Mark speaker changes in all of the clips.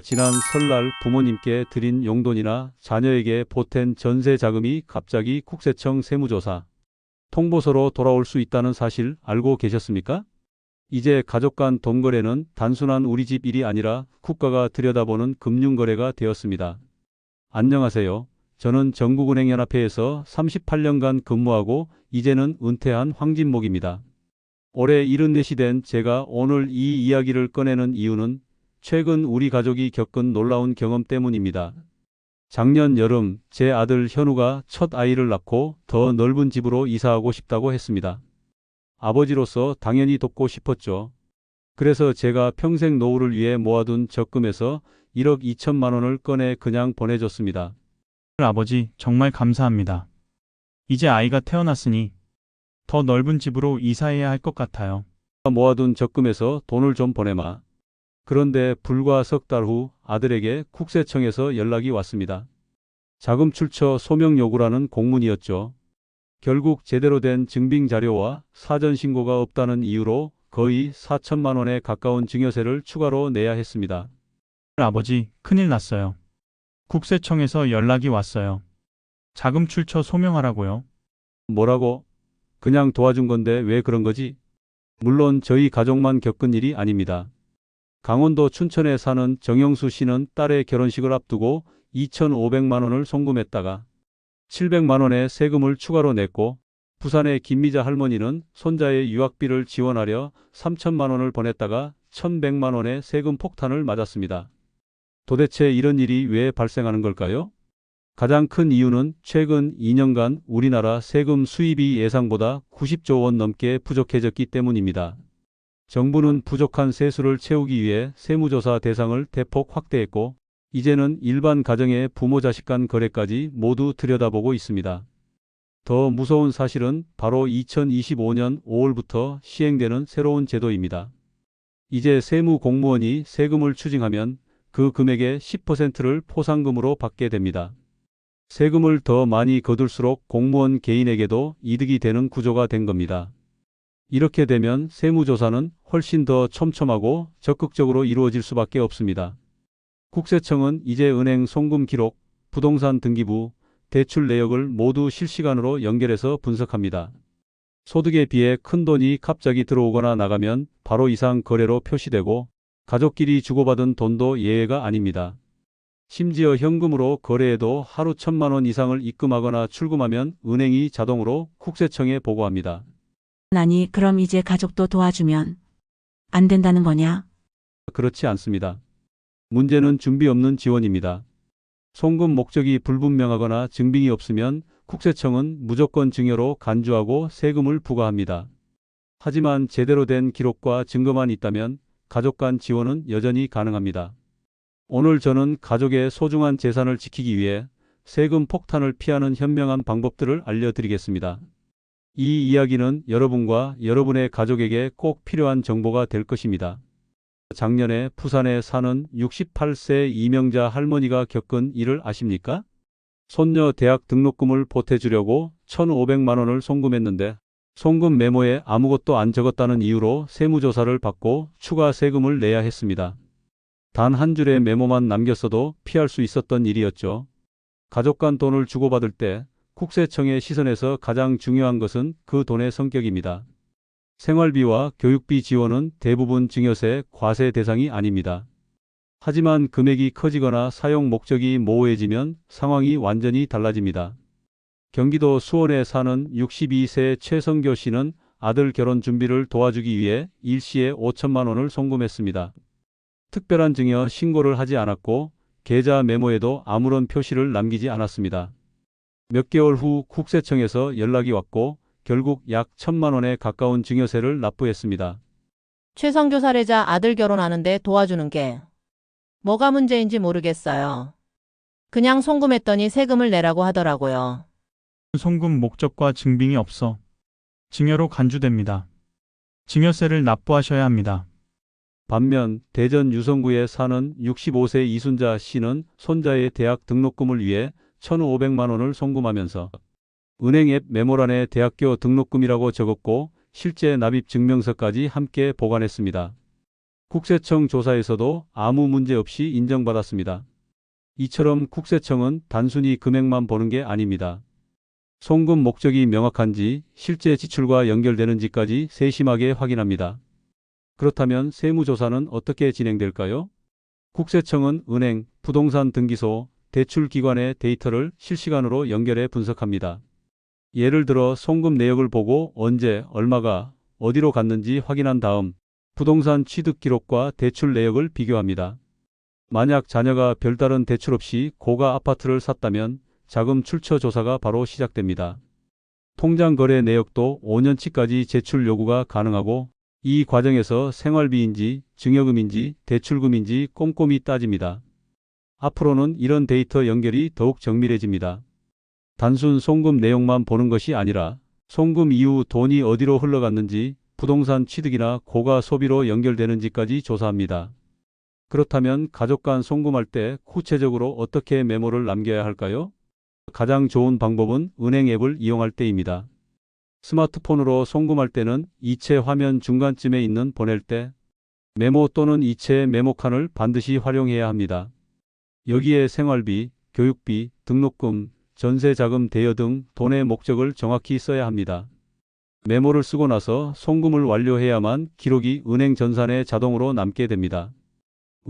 Speaker 1: 지난 설날 부모님께 드린 용돈이나 자녀에게 보탠 전세 자금이 갑자기 국세청 세무조사 통보서로 돌아올 수 있다는 사실 알고 계셨습니까? 이제 가족 간 돈 거래는 단순한 우리 집 일이 아니라 국가가 들여다보는 금융거래가 되었습니다. 안녕하세요. 저는 전국은행연합회에서 38년간 근무하고 이제는 은퇴한 황진목입니다. 올해 74이 된 제가 오늘 이 이야기를 꺼내는 이유는 최근 우리 가족이 겪은 놀라운 경험 때문입니다. 작년 여름 제 아들 현우가 첫 아이를 낳고 더 넓은 집으로 이사하고 싶다고 했습니다. 아버지로서 당연히 돕고 싶었죠. 그래서 제가 평생 노후를 위해 모아둔 적금에서 1억 2천만 원을 꺼내 그냥 보내줬습니다.
Speaker 2: 아버지, 정말 감사합니다. 이제 아이가 태어났으니 더 넓은 집으로 이사해야 할 것 같아요.
Speaker 1: 모아둔 적금에서 돈을 좀 보내마. 그런데 불과 석 달 후 아들에게 국세청에서 연락이 왔습니다. 자금 출처 소명 요구라는 공문이었죠. 결국 제대로 된 증빙 자료와 사전 신고가 없다는 이유로 거의 4천만 원에 가까운 증여세를 추가로 내야 했습니다.
Speaker 2: 아버지, 큰일 났어요. 국세청에서 연락이 왔어요. 자금 출처 소명하라고요.
Speaker 1: 뭐라고? 그냥 도와준 건데 왜 그런 거지? 물론 저희 가족만 겪은 일이 아닙니다. 강원도 춘천에 사는 정영수 씨는 딸의 결혼식을 앞두고 2,500만 원을 송금했다가 700만 원의 세금을 추가로 냈고, 부산의 김미자 할머니는 손자의 유학비를 지원하려 3천만 원을 보냈다가 1,100만 원의 세금 폭탄을 맞았습니다. 도대체 이런 일이 왜 발생하는 걸까요? 가장 큰 이유는 최근 2년간 우리나라 세금 수입이 예상보다 90조 원 넘게 부족해졌기 때문입니다. 정부는 부족한 세수를 채우기 위해 세무조사 대상을 대폭 확대했고, 이제는 일반 가정의 부모 자식 간 거래까지 모두 들여다보고 있습니다. 더 무서운 사실은 바로 2025년 5월부터 시행되는 새로운 제도입니다. 이제 세무 공무원이 세금을 추징하면 그 금액의 10%를 포상금으로 받게 됩니다. 세금을 더 많이 거둘수록 공무원 개인에게도 이득이 되는 구조가 된 겁니다. 이렇게 되면 세무조사는 훨씬 더 촘촘하고 적극적으로 이루어질 수밖에 없습니다. 국세청은 이제 은행 송금 기록, 부동산 등기부, 대출 내역을 모두 실시간으로 연결해서 분석합니다. 소득에 비해 큰 돈이 갑자기 들어오거나 나가면 바로 이상 거래로 표시되고, 가족끼리 주고받은 돈도 예외가 아닙니다. 심지어 현금으로 거래해도 하루 1,000만 원 이상을 입금하거나 출금하면 은행이 자동으로 국세청에 보고합니다.
Speaker 3: 아니, 그럼 이제 가족도 도와주면 안 된다는 거냐?
Speaker 1: 그렇지 않습니다. 문제는 준비 없는 지원입니다. 송금 목적이 불분명하거나 증빙이 없으면 국세청은 무조건 증여로 간주하고 세금을 부과합니다. 하지만 제대로 된 기록과 증거만 있다면 가족 간 지원은 여전히 가능합니다. 오늘 저는 가족의 소중한 재산을 지키기 위해 세금 폭탄을 피하는 현명한 방법들을 알려드리겠습니다. 이 이야기는 여러분과 여러분의 가족에게 꼭 필요한 정보가 될 것입니다. 작년에 부산에 사는 68세 이명자 할머니가 겪은 일을 아십니까? 손녀 대학 등록금을 보태주려고 1,500만 원을 송금했는데 송금 메모에 아무것도 안 적었다는 이유로 세무조사를 받고 추가 세금을 내야 했습니다. 단 한 줄의 메모만 남겼어도 피할 수 있었던 일이었죠. 가족 간 돈을 주고받을 때 국세청의 시선에서 가장 중요한 것은 그 돈의 성격입니다. 생활비와 교육비 지원은 대부분 증여세, 과세 대상이 아닙니다. 하지만 금액이 커지거나 사용 목적이 모호해지면 상황이 완전히 달라집니다. 경기도 수원에 사는 62세 최성교 씨는 아들 결혼 준비를 도와주기 위해 일시에 5천만 원을 송금했습니다. 특별한 증여 신고를 하지 않았고 계좌 메모에도 아무런 표시를 남기지 않았습니다. 몇 개월 후 국세청에서 연락이 왔고 결국 약 1,000만 원에 가까운 증여세를 납부했습니다.
Speaker 4: 최성교 사례자 아들 결혼하는데 도와주는 게 뭐가 문제인지 모르겠어요. 그냥 송금했더니 세금을 내라고 하더라고요.
Speaker 2: 송금 목적과 증빙이 없어 증여로 간주됩니다. 증여세를 납부하셔야 합니다.
Speaker 1: 반면 대전 유성구에 사는 65세 이순자 씨는 손자의 대학 등록금을 위해 1,500만 원을 송금하면서 은행 앱 메모란에 대학교 등록금이라고 적었고 실제 납입 증명서까지 함께 보관했습니다. 국세청 조사에서도 아무 문제 없이 인정받았습니다. 이처럼 국세청은 단순히 금액만 보는 게 아닙니다. 송금 목적이 명확한지, 실제 지출과 연결되는지까지 세심하게 확인합니다. 그렇다면 세무조사는 어떻게 진행될까요? 국세청은 은행, 부동산 등기소, 대출기관의 데이터를 실시간으로 연결해 분석합니다. 예를 들어 송금 내역을 보고 언제, 얼마가, 어디로 갔는지 확인한 다음 부동산 취득 기록과 대출 내역을 비교합니다. 만약 자녀가 별다른 대출 없이 고가 아파트를 샀다면 자금 출처 조사가 바로 시작됩니다. 통장 거래 내역도 5년치까지 제출 요구가 가능하고 이 과정에서 생활비인지 증여금인지 대출금인지 꼼꼼히 따집니다. 앞으로는 이런 데이터 연결이 더욱 정밀해집니다. 단순 송금 내용만 보는 것이 아니라 송금 이후 돈이 어디로 흘러갔는지 부동산 취득이나 고가 소비로 연결되는지까지 조사합니다. 그렇다면 가족 간 송금할 때 구체적으로 어떻게 메모를 남겨야 할까요? 가장 좋은 방법은 은행 앱을 이용할 때입니다. 스마트폰으로 송금할 때는 이체 화면 중간쯤에 있는 보낼 때 메모 또는 이체 메모칸을 반드시 활용해야 합니다. 여기에 생활비, 교육비, 등록금, 전세자금 대여 등 돈의 목적을 정확히 써야 합니다. 메모를 쓰고 나서 송금을 완료해야만 기록이 은행 전산에 자동으로 남게 됩니다.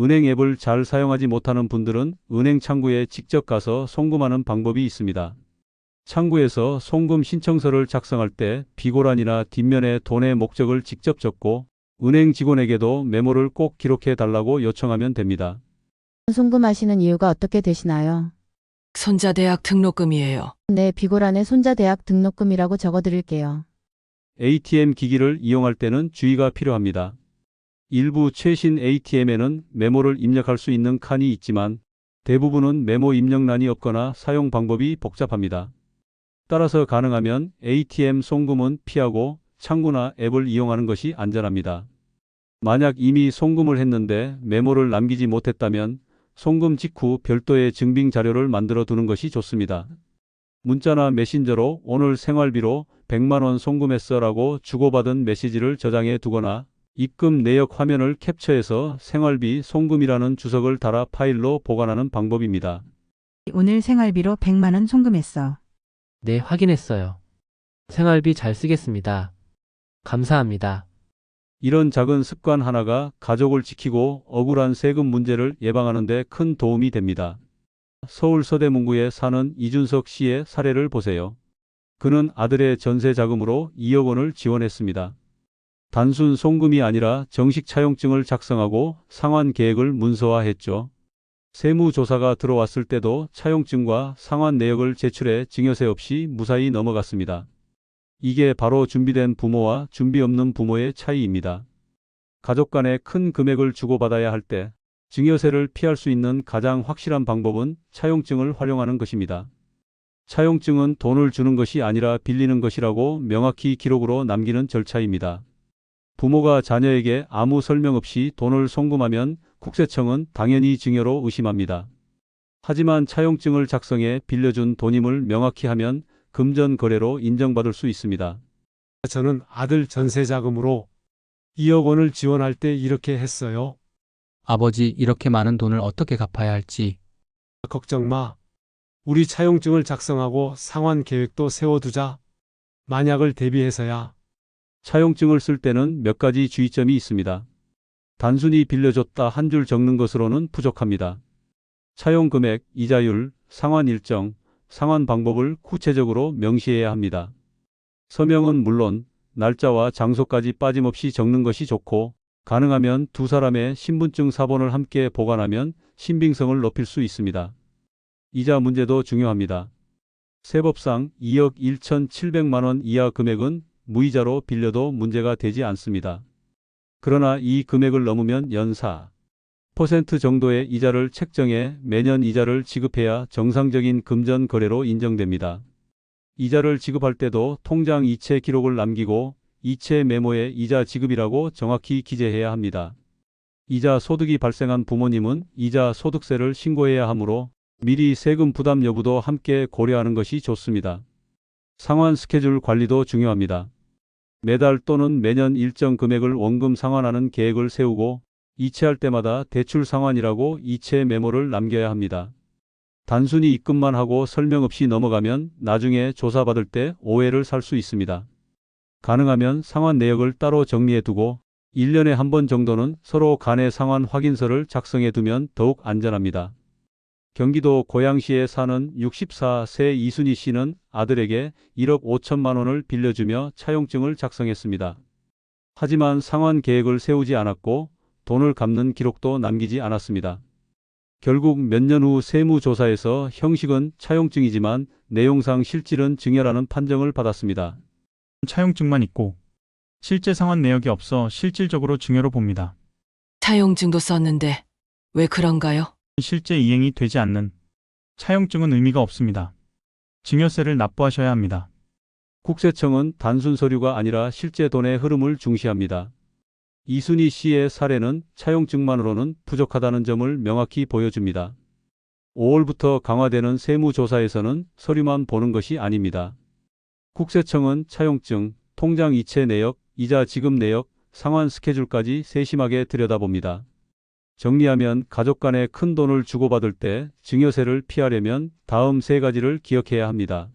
Speaker 1: 은행 앱을 잘 사용하지 못하는 분들은 은행 창구에 직접 가서 송금하는 방법이 있습니다. 창구에서 송금 신청서를 작성할 때 비고란이나 뒷면에 돈의 목적을 직접 적고 은행 직원에게도 메모를 꼭 기록해 달라고 요청하면 됩니다.
Speaker 5: 송금하시는 이유가 어떻게 되시나요?
Speaker 6: 손자 대학 등록금이에요.
Speaker 5: 네, 비고란에 손자 대학 등록금이라고 적어드릴게요.
Speaker 1: ATM 기기를 이용할 때는 주의가 필요합니다. 일부 최신 ATM에는 메모를 입력할 수 있는 칸이 있지만 대부분은 메모 입력란이 없거나 사용 방법이 복잡합니다. 따라서 가능하면 ATM 송금은 피하고 창구나 앱을 이용하는 것이 안전합니다. 만약 이미 송금을 했는데 메모를 남기지 못했다면 송금 직후 별도의 증빙 자료를 만들어 두는 것이 좋습니다. 문자나 메신저로 오늘 생활비로 100만 원 송금했어라고 주고받은 메시지를 저장해 두거나 입금 내역 화면을 캡처해서 생활비 송금이라는 주석을 달아 파일로 보관하는 방법입니다.
Speaker 7: 오늘 생활비로 100만 원 송금했어.
Speaker 8: 네, 확인했어요. 생활비 잘 쓰겠습니다. 감사합니다.
Speaker 1: 이런 작은 습관 하나가 가족을 지키고 억울한 세금 문제를 예방하는 데 큰 도움이 됩니다. 서울 서대문구에 사는 이준석 씨의 사례를 보세요. 그는 아들의 전세 자금으로 2억 원을 지원했습니다. 단순 송금이 아니라 정식 차용증을 작성하고 상환 계획을 문서화했죠. 세무조사가 들어왔을 때도 차용증과 상환 내역을 제출해 증여세 없이 무사히 넘어갔습니다. 이게 바로 준비된 부모와 준비 없는 부모의 차이입니다. 가족 간에 큰 금액을 주고받아야 할 때 증여세를 피할 수 있는 가장 확실한 방법은 차용증을 활용하는 것입니다. 차용증은 돈을 주는 것이 아니라 빌리는 것이라고 명확히 기록으로 남기는 절차입니다. 부모가 자녀에게 아무 설명 없이 돈을 송금하면 국세청은 당연히 증여로 의심합니다. 하지만 차용증을 작성해 빌려준 돈임을 명확히 하면 금전 거래로 인정받을 수 있습니다.
Speaker 9: 저는 아들 전세 자금으로 2억 원을 지원할 때 이렇게 했어요.
Speaker 10: 아버지, 이렇게 많은 돈을 어떻게 갚아야 할지.
Speaker 9: 걱정 마. 우리 차용증을 작성하고 상환 계획도 세워두자. 만약을 대비해서야.
Speaker 1: 차용증을 쓸 때는 몇 가지 주의점이 있습니다. 단순히 빌려줬다 한 줄 적는 것으로는 부족합니다. 차용 금액, 이자율, 상환 일정, 상환 방법을 구체적으로 명시해야 합니다. 서명은 물론 날짜와 장소까지 빠짐없이 적는 것이 좋고 가능하면 두 사람의 신분증 사본을 함께 보관하면 신빙성을 높일 수 있습니다. 이자 문제도 중요합니다. 세법상 2억 1,700만 원 이하 금액은 무이자로 빌려도 문제가 되지 않습니다. 그러나 이 금액을 넘으면 연 4% 정도의 이자를 책정해 매년 이자를 지급해야 정상적인 금전 거래로 인정됩니다. 이자를 지급할 때도 통장 이체 기록을 남기고 이체 메모에 이자 지급이라고 정확히 기재해야 합니다. 이자 소득이 발생한 부모님은 이자 소득세를 신고해야 하므로 미리 세금 부담 여부도 함께 고려하는 것이 좋습니다. 상환 스케줄 관리도 중요합니다. 매달 또는 매년 일정 금액을 원금 상환하는 계획을 세우고 이체할 때마다 대출 상환이라고 이체 메모를 남겨야 합니다. 단순히 입금만 하고 설명 없이 넘어가면 나중에 조사받을 때 오해를 살 수 있습니다. 가능하면 상환 내역을 따로 정리해 두고 1년에 한 번 정도는 서로 간의 상환 확인서를 작성해 두면 더욱 안전합니다. 경기도 고양시에 사는 64세 이순희 씨는 아들에게 1억 5천만 원을 빌려주며 차용증을 작성했습니다. 하지만 상환 계획을 세우지 않았고 돈을 갚는 기록도 남기지 않았습니다. 결국 몇 년 후 세무조사에서 형식은 차용증이지만 내용상 실질은 증여라는 판정을 받았습니다.
Speaker 2: 차용증만 있고 실제 상환 내역이 없어 실질적으로 증여로 봅니다.
Speaker 6: 차용증도 썼는데 왜 그런가요?
Speaker 2: 실제 이행이 되지 않는 차용증은 의미가 없습니다. 증여세를 납부하셔야 합니다.
Speaker 1: 국세청은 단순 서류가 아니라 실제 돈의 흐름을 중시합니다. 이순희 씨의 사례는 차용증만으로는 부족하다는 점을 명확히 보여줍니다. 5월부터 강화되는 세무조사에서는 서류만 보는 것이 아닙니다. 국세청은 차용증, 통장 이체 내역, 이자 지급 내역, 상환 스케줄까지 세심하게 들여다봅니다. 정리하면 가족 간에 큰 돈을 주고받을 때 증여세를 피하려면 다음 세 가지를 기억해야 합니다.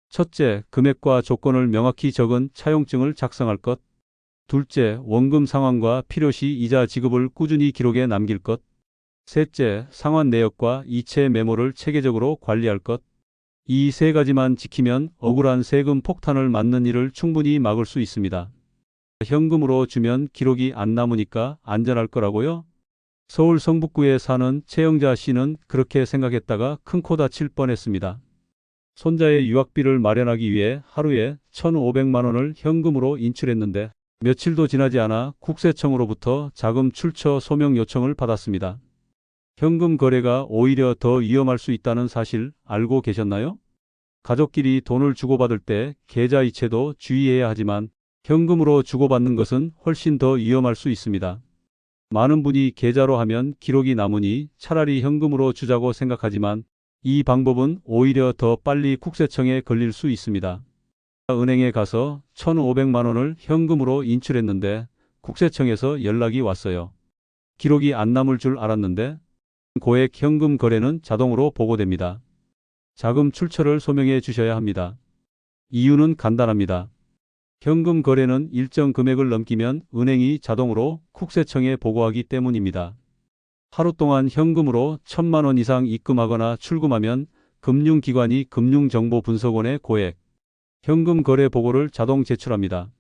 Speaker 1: 첫째, 금액과 조건을 명확히 적은 차용증을 작성할 것. 둘째, 원금 상환과 필요시 이자 지급을 꾸준히 기록에 남길 것. 셋째, 상환 내역과 이체 메모를 체계적으로 관리할 것. 이 세 가지만 지키면 억울한 세금 폭탄을 맞는 일을 충분히 막을 수 있습니다. 현금으로 주면 기록이 안 남으니까 안전할 거라고요? 서울 성북구에 사는 최영자 씨는 그렇게 생각했다가 큰 코 다칠 뻔했습니다. 손자의 유학비를 마련하기 위해 하루에 1,500만 원을 현금으로 인출했는데 며칠도 지나지 않아 국세청으로부터 자금 출처 소명 요청을 받았습니다. 현금 거래가 오히려 더 위험할 수 있다는 사실 알고 계셨나요? 가족끼리 돈을 주고받을 때 계좌 이체도 주의해야 하지만 현금으로 주고받는 것은 훨씬 더 위험할 수 있습니다. 많은 분이 계좌로 하면 기록이 남으니 차라리 현금으로 주자고 생각하지만 이 방법은 오히려 더 빨리 국세청에 걸릴 수 있습니다. 은행에 가서 1,500만 원을 현금으로 인출했는데 국세청에서 연락이 왔어요. 기록이 안 남을 줄 알았는데 고액 현금 거래는 자동으로 보고됩니다. 자금 출처를 소명해 주셔야 합니다. 이유는 간단합니다. 현금 거래는 일정 금액을 넘기면 은행이 자동으로 국세청에 보고하기 때문입니다. 하루 동안 현금으로 1,000만 원 이상 입금하거나 출금하면 금융기관이 금융정보분석원에 고액 현금 거래 보고를 자동 제출합니다.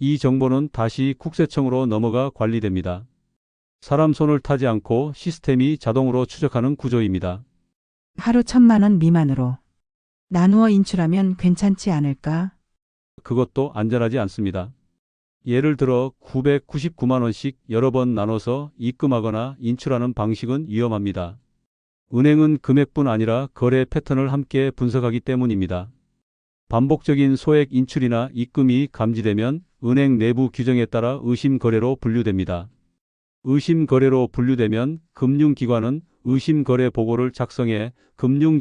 Speaker 1: 이 정보는 다시 국세청으로 넘어가 관리됩니다. 사람 손을 타지 않고 시스템이 자동으로 추적하는 구조입니다.
Speaker 7: 하루 1,000만 원 미만으로 나누어 인출하면 괜찮지 않을까?
Speaker 1: 그것도 안전하지 않습니다. 예를 들어 999만 원씩 여러 번 나눠서 입금하거나 인출하는 방식은 위험합니다. 은행은 금액뿐 아니라 거래 패턴을 함께 분석하기 때문입니다. 반복적인 소액 인출이나 입금이 감지되면 은행 내부 규정에 따라 의심 거래로 분류됩니다. 의심 거래로 분류되면 금융기관은 의심 거래 보고를 작성해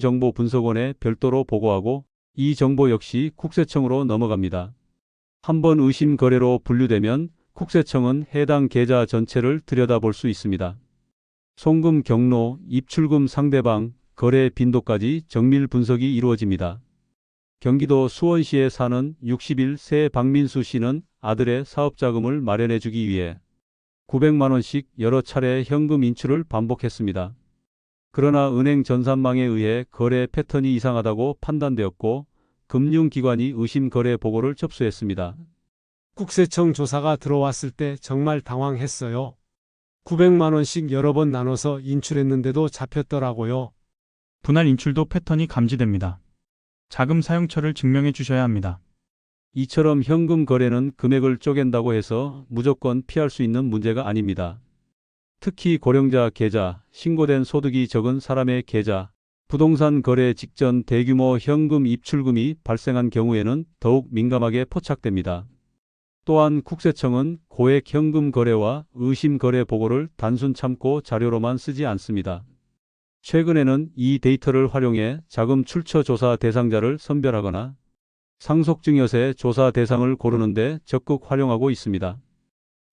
Speaker 1: 금융정보분석원에 별도로 보고하고 이 정보 역시 국세청으로 넘어갑니다. 한번 의심 거래로 분류되면 국세청은 해당 계좌 전체를 들여다볼 수 있습니다. 송금 경로, 입출금 상대방, 거래 빈도까지 정밀 분석이 이루어집니다. 경기도 수원시에 사는 61세 박민수 씨는 아들의 사업자금을 마련해 주기 위해 900만 원씩 여러 차례 현금 인출을 반복했습니다. 그러나 은행 전산망에 의해 거래 패턴이 이상하다고 판단되었고 금융기관이 의심 거래 보고를 접수했습니다.
Speaker 9: 국세청 조사가 들어왔을 때 정말 당황했어요. 900만 원씩 여러 번 나눠서 인출했는데도 잡혔더라고요.
Speaker 2: 분할 인출도 패턴이 감지됩니다. 자금 사용처를 증명해 주셔야 합니다.
Speaker 1: 이처럼 현금 거래는 금액을 쪼갠다고 해서 무조건 피할 수 있는 문제가 아닙니다. 특히 고령자 계좌, 신고된 소득이 적은 사람의 계좌, 부동산 거래 직전 대규모 현금 입출금이 발생한 경우에는 더욱 민감하게 포착됩니다. 또한 국세청은 고액 현금 거래와 의심 거래 보고를 단순 참고 자료로만 쓰지 않습니다. 최근에는 이 데이터를 활용해 자금 출처 조사 대상자를 선별하거나 상속증여세 조사 대상을 고르는 데 적극 활용하고 있습니다.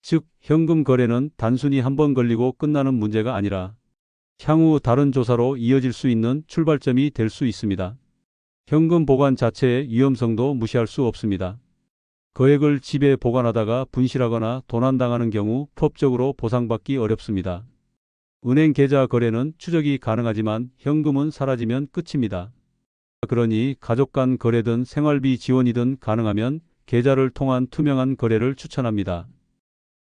Speaker 1: 즉, 현금 거래는 단순히 한 번 걸리고 끝나는 문제가 아니라 향후 다른 조사로 이어질 수 있는 출발점이 될 수 있습니다. 현금 보관 자체의 위험성도 무시할 수 없습니다. 거액을 집에 보관하다가 분실하거나 도난당하는 경우 법적으로 보상받기 어렵습니다. 은행 계좌 거래는 추적이 가능하지만 현금은 사라지면 끝입니다. 그러니 가족 간 거래든 생활비 지원이든 가능하면 계좌를 통한 투명한 거래를 추천합니다.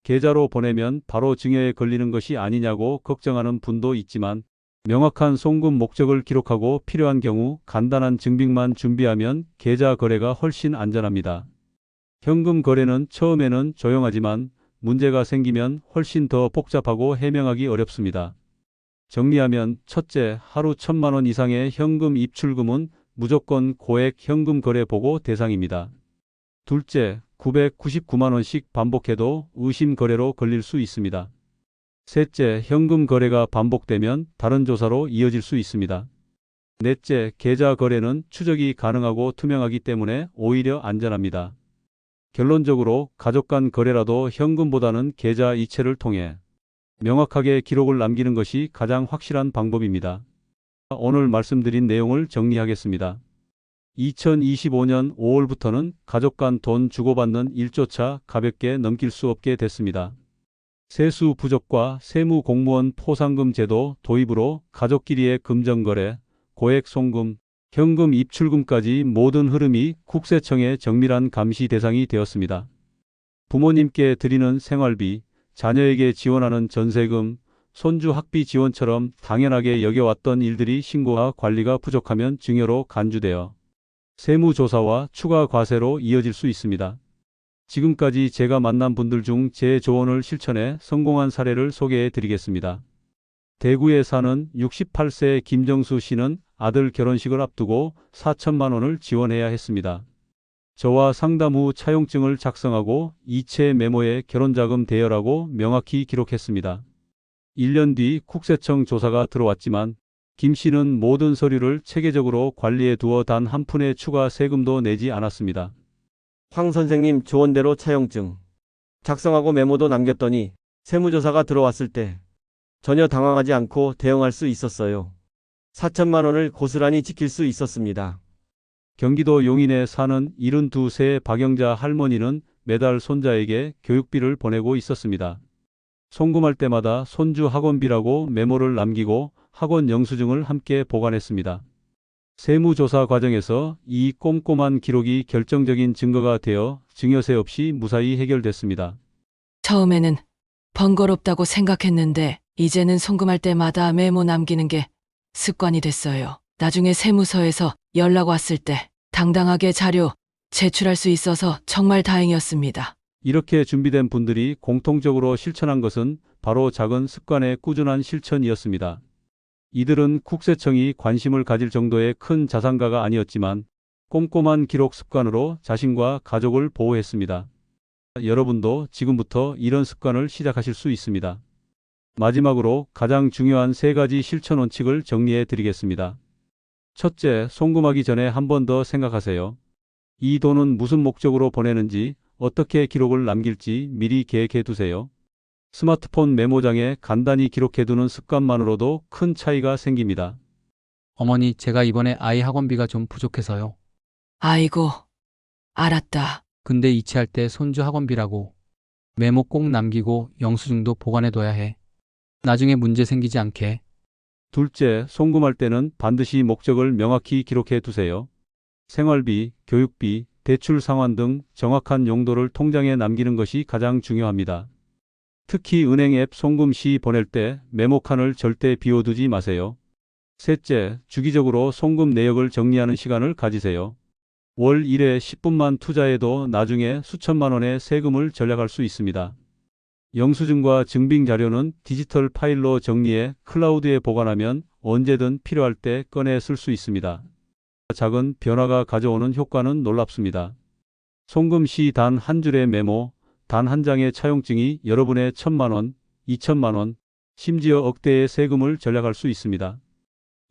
Speaker 1: 계좌로 보내면 바로 증여에 걸리는 것이 아니냐고 걱정하는 분도 있지만 명확한 송금 목적을 기록하고 필요한 경우 간단한 증빙만 준비하면 계좌 거래가 훨씬 안전합니다. 현금 거래는 처음에는 조용하지만 문제가 생기면 훨씬 더 복잡하고 해명하기 어렵습니다. 정리하면 첫째, 하루 1,000만 원 이상의 현금 입출금은 무조건 고액 현금 거래 보고 대상입니다. 둘째, 999만 원씩 반복해도 의심 거래로 걸릴 수 있습니다. 셋째, 현금 거래가 반복되면 다른 조사로 이어질 수 있습니다. 넷째, 계좌 거래는 추적이 가능하고 투명하기 때문에 오히려 안전합니다. 결론적으로 가족 간 거래라도 현금보다는 계좌 이체를 통해 명확하게 기록을 남기는 것이 가장 확실한 방법입니다. 오늘 말씀드린 내용을 정리하겠습니다. 2025년 5월부터는 가족 간 돈 주고받는 일조차 가볍게 넘길 수 없게 됐습니다. 세수 부족과 세무 공무원 포상금 제도 도입으로 가족끼리의 금전거래, 고액 송금, 현금 입출금까지 모든 흐름이 국세청의 정밀한 감시 대상이 되었습니다. 부모님께 드리는 생활비, 자녀에게 지원하는 전세금, 손주 학비 지원처럼 당연하게 여겨왔던 일들이 신고와 관리가 부족하면 증여로 간주되어 세무조사와 추가 과세로 이어질 수 있습니다. 지금까지 제가 만난 분들 중 제 조언을 실천해 성공한 사례를 소개해 드리겠습니다. 대구에 사는 68세 김정수 씨는 아들 결혼식을 앞두고 4천만 원을 지원해야 했습니다. 저와 상담 후 차용증을 작성하고 이체 메모에 결혼자금 대여라고 명확히 기록했습니다. 1년 뒤 국세청 조사가 들어왔지만 김 씨는 모든 서류를 체계적으로 관리해 두어 단 한 푼의 추가 세금도 내지 않았습니다.
Speaker 11: 황 선생님 조언대로 차용증 작성하고 메모도 남겼더니 세무조사가 들어왔을 때 전혀 당황하지 않고 대응할 수 있었어요. 4천만 원을 고스란히 지킬 수 있었습니다.
Speaker 1: 경기도 용인에 사는 72세 박영자 할머니는 매달 손자에게 교육비를 보내고 있었습니다. 송금할 때마다 손주 학원비라고 메모를 남기고 학원 영수증을 함께 보관했습니다. 세무조사 과정에서 이 꼼꼼한 기록이 결정적인 증거가 되어 증여세 없이 무사히 해결됐습니다.
Speaker 6: 처음에는 번거롭다고 생각했는데 이제는 송금할 때마다 메모 남기는 게 습관이 됐어요. 나중에 세무서에서 연락 왔을 때 당당하게 자료 제출할 수 있어서 정말 다행이었습니다.
Speaker 1: 이렇게 준비된 분들이 공통적으로 실천한 것은 바로 작은 습관의 꾸준한 실천이었습니다. 이들은 국세청이 관심을 가질 정도의 큰 자산가가 아니었지만 꼼꼼한 기록 습관으로 자신과 가족을 보호했습니다. 여러분도 지금부터 이런 습관을 시작하실 수 있습니다. 마지막으로 가장 중요한 3가지 실천 원칙을 정리해 드리겠습니다. 첫째, 송금하기 전에 한 번 더 생각하세요. 이 돈은 무슨 목적으로 보내는지, 어떻게 기록을 남길지 미리 계획해 두세요. 스마트폰 메모장에 간단히 기록해두는 습관만으로도 큰 차이가 생깁니다.
Speaker 10: 어머니, 제가 이번에 아이 학원비가 좀 부족해서요.
Speaker 6: 아이고, 알았다.
Speaker 10: 근데 이체할 때 손주 학원비라고 메모 꼭 남기고 영수증도 보관해둬야 해. 나중에 문제 생기지 않게.
Speaker 1: 둘째, 송금할 때는 반드시 목적을 명확히 기록해 두세요. 생활비, 교육비, 대출 상환 등 정확한 용도를 통장에 남기는 것이 가장 중요합니다. 특히 은행 앱 송금 시 보낼 때 메모칸을 절대 비워두지 마세요. 셋째, 주기적으로 송금 내역을 정리하는 시간을 가지세요. 월 1회 10분만 투자해도 나중에 수천만 원의 세금을 절약할 수 있습니다. 영수증과 증빙 자료는 디지털 파일로 정리해 클라우드에 보관하면 언제든 필요할 때 꺼내 쓸 수 있습니다. 작은 변화가 가져오는 효과는 놀랍습니다. 송금 시 단 한 줄의 메모, 단 한 장의 차용증이 여러분의 1,000만 원, 2천만 원, 심지어 억대의 세금을 절약할 수 있습니다.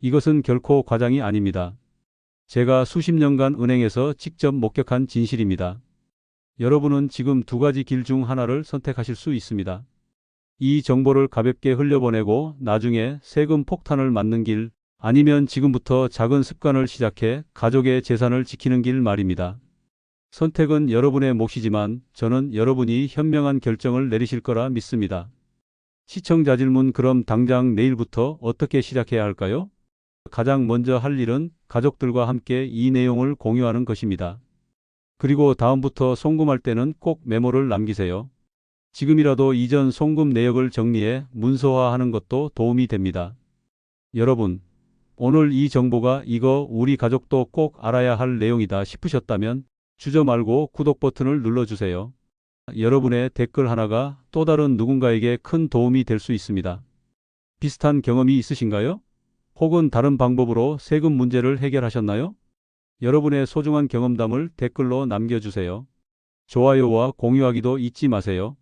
Speaker 1: 이것은 결코 과장이 아닙니다. 제가 수십 년간 은행에서 직접 목격한 진실입니다. 여러분은 지금 두 가지 길 중 하나를 선택하실 수 있습니다. 이 정보를 가볍게 흘려보내고 나중에 세금 폭탄을 맞는 길, 아니면 지금부터 작은 습관을 시작해 가족의 재산을 지키는 길 말입니다. 선택은 여러분의 몫이지만 저는 여러분이 현명한 결정을 내리실 거라 믿습니다. 시청자 질문: 그럼 당장 내일부터 어떻게 시작해야 할까요? 가장 먼저 할 일은 가족들과 함께 이 내용을 공유하는 것입니다. 그리고 다음부터 송금할 때는 꼭 메모를 남기세요. 지금이라도 이전 송금 내역을 정리해 문서화하는 것도 도움이 됩니다. 여러분, 오늘 이 정보가 이거 우리 가족도 꼭 알아야 할 내용이다 싶으셨다면 주저 말고 구독 버튼을 눌러주세요. 여러분의 댓글 하나가 또 다른 누군가에게 큰 도움이 될 수 있습니다. 비슷한 경험이 있으신가요? 혹은 다른 방법으로 세금 문제를 해결하셨나요? 여러분의 소중한 경험담을 댓글로 남겨주세요. 좋아요와 공유하기도 잊지 마세요.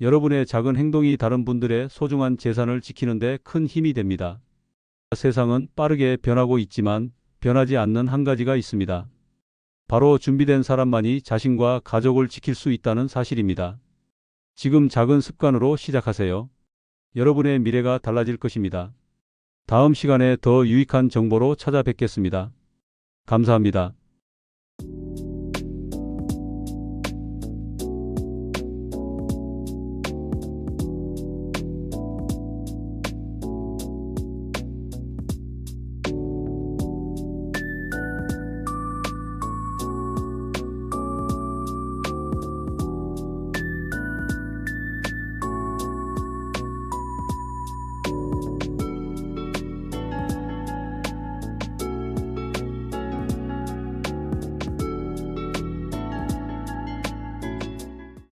Speaker 1: 여러분의 작은 행동이 다른 분들의 소중한 재산을 지키는 데 큰 힘이 됩니다. 세상은 빠르게 변하고 있지만 변하지 않는 한 가지가 있습니다. 바로 준비된 사람만이 자신과 가족을 지킬 수 있다는 사실입니다. 지금 작은 습관으로 시작하세요. 여러분의 미래가 달라질 것입니다. 다음 시간에 더 유익한 정보로 찾아뵙겠습니다. 감사합니다.